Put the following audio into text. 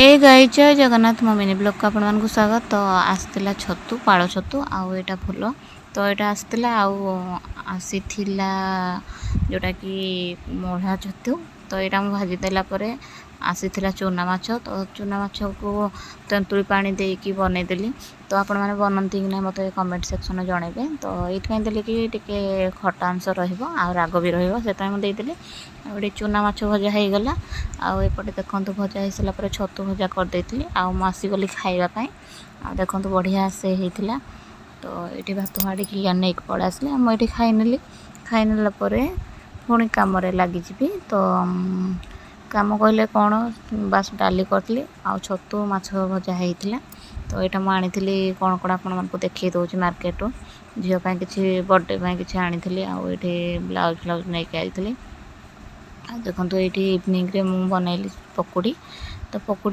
हे गाई जय जगन्नाथ मो मिनी ब्लॉग को आपण मानक स्वागत। तो आसला छतु पाଳ छतु आउ एटा फुल तो एटा आसला आसीथिला जोटा कि मोढ़ा छतु तो यहाँ मुझे भाजी देला परे आसीथिला चूना माछ तो चूना माछ को तेंतुली पानी देकी बनईदेली। तो आपण मैंने बनती कि ना मत कमेंट सेक्शन में जनइबे। तो ये देली कि टिके खटा अंश रहिबो आ राग भी रहिबो सेटा हम देइदेली। गोटे चूना माछ भजा हो गला आउपटे देखते भजा हो सारा पर छतु भजा कर देइथिली आ मु आसीगली खाइबापी आ देखते बढ़िया से होता। तो ये भात हाड़ी नहीं पड़ा आसले मुझे खाईनेली खाईनेला पुणी कम लगी। तो काम कहले कौन बास डाली करी आ छतु माछ भजा होता। तो यहाँ मुझे कौन कौन आपको देखी दूसरी मार्केट झीपाई किसी बर्थडे किसी आनी आउे ब्लाउज फ्लाउज नहीं आई। देखो ये इवनिंग रे मु बनैली पकुड़ी तो पकुड़ी